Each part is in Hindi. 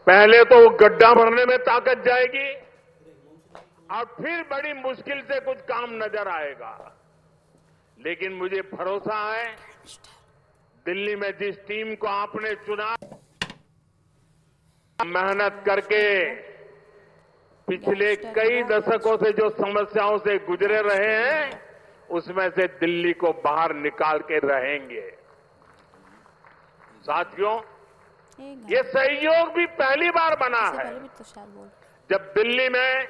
पहले तो वो गड्ढा भरने में ताकत जाएगी और फिर बड़ी मुश्किल से कुछ काम नजर आएगा। लेकिन मुझे भरोसा है दिल्ली में जिस टीम को आपने चुना, मेहनत करके पिछले कई दशकों से जो समस्याओं से गुजरे रहे हैं उसमें से दिल्ली को बाहर निकाल के रहेंगे। साथियों, ये सहयोग भी पहली बार बना है जब दिल्ली में,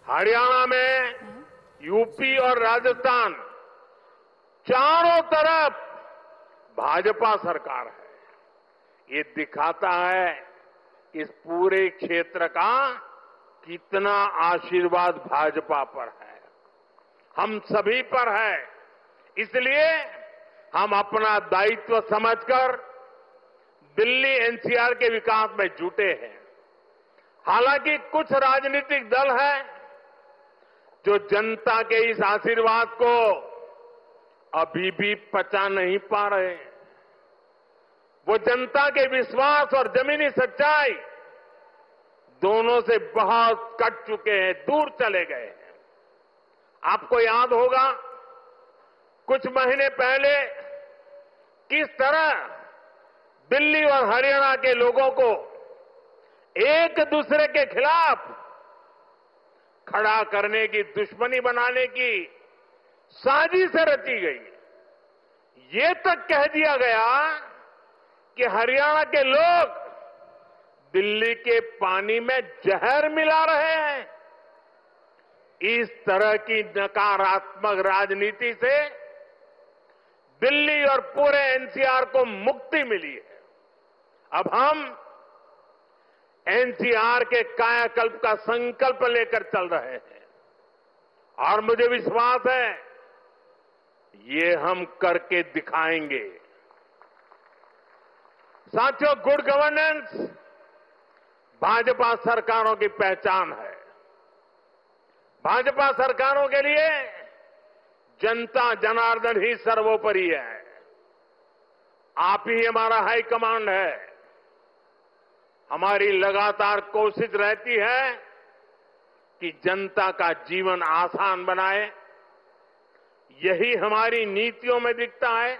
हरियाणा में, यूपी और राजस्थान चारों तरफ भाजपा सरकार है। ये दिखाता है इस पूरे क्षेत्र का कितना आशीर्वाद भाजपा पर है, हम सभी पर है। इसलिए हम अपना दायित्व समझकर दिल्ली एनसीआर के विकास में जुटे हैं। हालांकि कुछ राजनीतिक दल हैं जो जनता के इस आशीर्वाद को अभी भी पचा नहीं पा रहे। वो जनता के विश्वास और जमीनी सच्चाई दोनों से बहुत कट चुके हैं, दूर चले गए हैं। आपको याद होगा कुछ महीने पहले किस तरह दिल्ली और हरियाणा के लोगों को एक दूसरे के खिलाफ खड़ा करने की, दुश्मनी बनाने की साजिश रची गई। ये तक कह दिया गया कि हरियाणा के लोग दिल्ली के पानी में जहर मिला रहे हैं। इस तरह की नकारात्मक राजनीति से दिल्ली और पूरे एनसीआर को मुक्ति मिली है। अब हम एनसीआर के कायाकल्प का संकल्प लेकर चल रहे हैं और मुझे विश्वास है ये हम करके दिखाएंगे। साथियों, गुड गवर्नेंस भाजपा सरकारों की पहचान है। भाजपा सरकारों के लिए जनता जनार्दन ही सर्वोपरि है। आप ही हमारा हाई कमांड है। हमारी लगातार कोशिश रहती है कि जनता का जीवन आसान बनाए। यही हमारी नीतियों में दिखता है,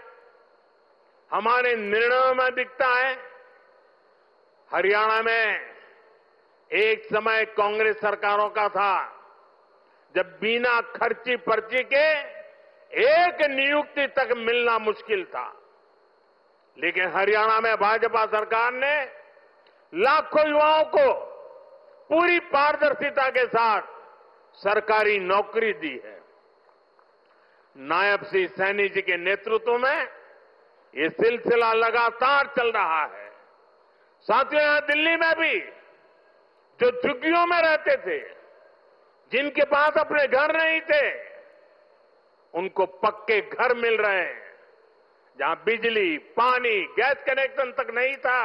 हमारे निर्णयों में दिखता है। हरियाणा में एक समय कांग्रेस सरकारों का था जब बिना खर्ची पर्ची के एक नियुक्ति तक मिलना मुश्किल था। लेकिन हरियाणा में भाजपा सरकार ने लाखों युवाओं को पूरी पारदर्शिता के साथ सरकारी नौकरी दी है। नायब श्री सैनी जी के नेतृत्व में ये सिलसिला लगातार चल रहा है। साथियों, यहां दिल्ली में भी जो झुग्गियों में रहते थे, जिनके पास अपने घर नहीं थे, उनको पक्के घर मिल रहे हैं। जहां बिजली, पानी, गैस कनेक्शन तक नहीं था,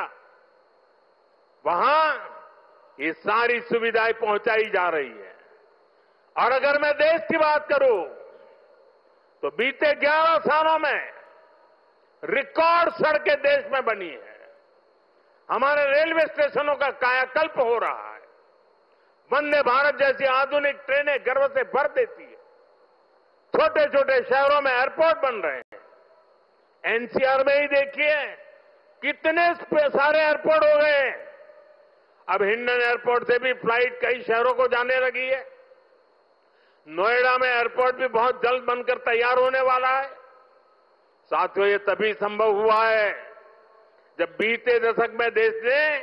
वहां ये सारी सुविधाएं पहुंचाई जा रही है। और अगर मैं देश की बात करूं तो बीते 11 सालों में रिकॉर्ड सड़कें देश में बनी है। हमारे रेलवे स्टेशनों का कायाकल्प हो रहा है। वंदे भारत जैसी आधुनिक ट्रेनें गर्व से भर देती है। छोटे छोटे शहरों में एयरपोर्ट बन रहे हैं। एनसीआर में ही देखिए कितने सारे एयरपोर्ट हो गए। अब हिंडन एयरपोर्ट से भी फ्लाइट कई शहरों को जाने लगी है। नोएडा में एयरपोर्ट भी बहुत जल्द बनकर तैयार होने वाला है। साथियों, ये तभी संभव हुआ है जब बीते दशक में देश ने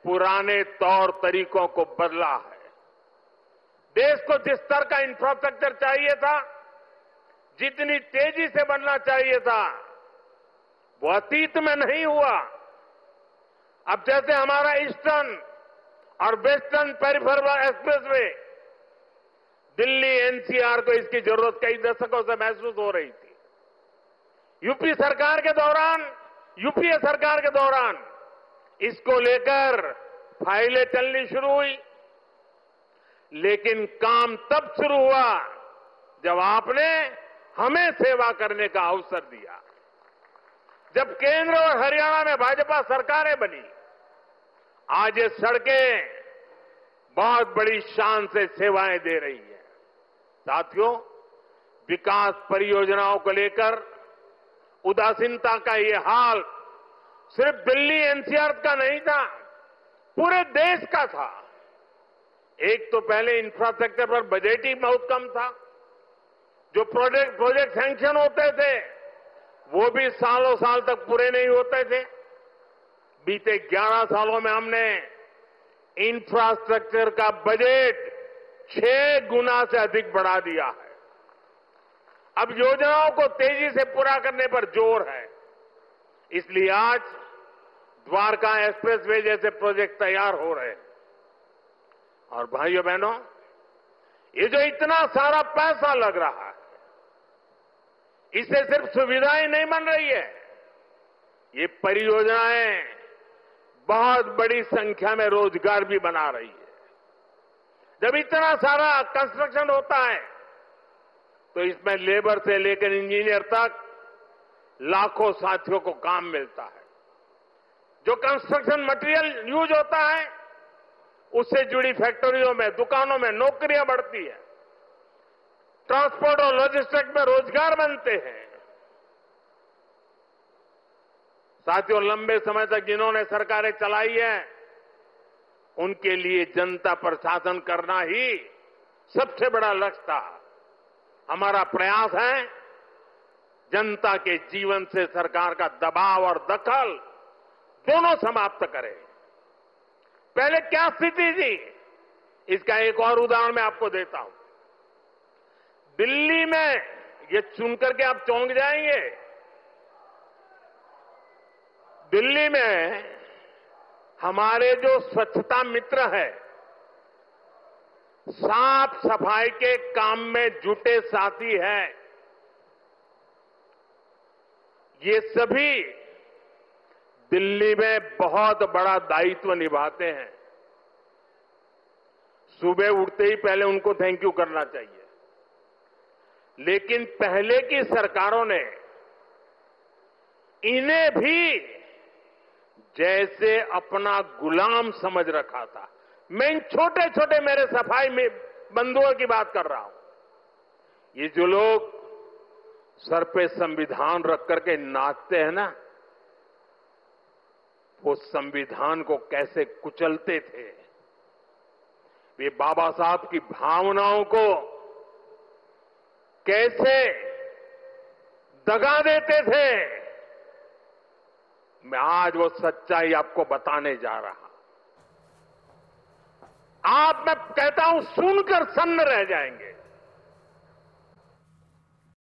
पुराने तौर तरीकों को बदला है। देश को जिस स्तर का इंफ्रास्ट्रक्चर चाहिए था, जितनी तेजी से बनना चाहिए था, वो अतीत में नहीं हुआ। अब जैसे हमारा ईस्टर्न और western peripheral expressway, Delhi NCR को इसकी जरूरत कई दशकों से महसूस हो रही थी। यूपीए सरकार के दौरान इसको लेकर फाइलें चलनी शुरू हुई। लेकिन काम तब शुरू हुआ जब आपने हमें सेवा करने का अवसर दिया। जब केंद्र और हरियाणा में भाजपा सरकारें बनी आज ये सड़कें बहुत बड़ी शान से सेवाएं दे रही है। साथियों, विकास परियोजनाओं को लेकर उदासीनता का ये हाल सिर्फ दिल्ली एनसीआर का नहीं था, पूरे देश का था। एक तो पहले इंफ्रास्ट्रक्चर पर बजट ही बहुत कम था। जो प्रोजेक्ट सैंक्शन होते थे वो भी सालों साल तक पूरे नहीं होते थे। बीते 11 सालों में हमने इंफ्रास्ट्रक्चर का बजट 6 गुना से अधिक बढ़ा दिया है। अब योजनाओं को तेजी से पूरा करने पर जोर है। इसलिए आज द्वारका एक्सप्रेसवे जैसे प्रोजेक्ट तैयार हो रहे हैं। और भाइयों बहनों, ये जो इतना सारा पैसा लग रहा है, इससे सिर्फ सुविधाएं नहीं बन रही है, ये परियोजनाएं बहुत बड़ी संख्या में रोजगार भी बना रही है। जब इतना सारा कंस्ट्रक्शन होता है तो इसमें लेबर से लेकर इंजीनियर तक लाखों साथियों को काम मिलता है। जो कंस्ट्रक्शन मटेरियल यूज होता है उससे जुड़ी फैक्ट्रियों में, दुकानों में नौकरियां बढ़ती है। ट्रांसपोर्ट और लॉजिस्टिक्स में रोजगार बनते हैं। साथियों, लंबे समय तक जिन्होंने सरकारें चलाई है उनके लिए जनता पर शासन करना ही सबसे बड़ा लक्ष्य था। हमारा प्रयास है जनता के जीवन से सरकार का दबाव और दखल दोनों समाप्त करें। पहले क्या स्थिति थी, इसका एक और उदाहरण मैं आपको देता हूं। दिल्ली में, ये सुनकर के आप चौंक जाएंगे, दिल्ली में हमारे जो स्वच्छता मित्र है, साफ सफाई के काम में जुटे साथी हैं, ये सभी दिल्ली में बहुत बड़ा दायित्व निभाते हैं। सुबह उठते ही पहले उनको थैंक यू करना चाहिए। लेकिन पहले की सरकारों ने इन्हें भी जैसे अपना गुलाम समझ रखा था। मैं इन छोटे छोटे मेरे सफाई में बंधुओं की बात कर रहा हूं। ये जो लोग सर पे संविधान रख करके नाचते हैं ना, वो संविधान को कैसे कुचलते थे, वे बाबा साहब की भावनाओं को कैसे दगा देते थे, मैं आज वो सच्चाई आपको बताने जा रहा। आप, मैं कहता हूं, सुनकर सन्न रह जाएंगे।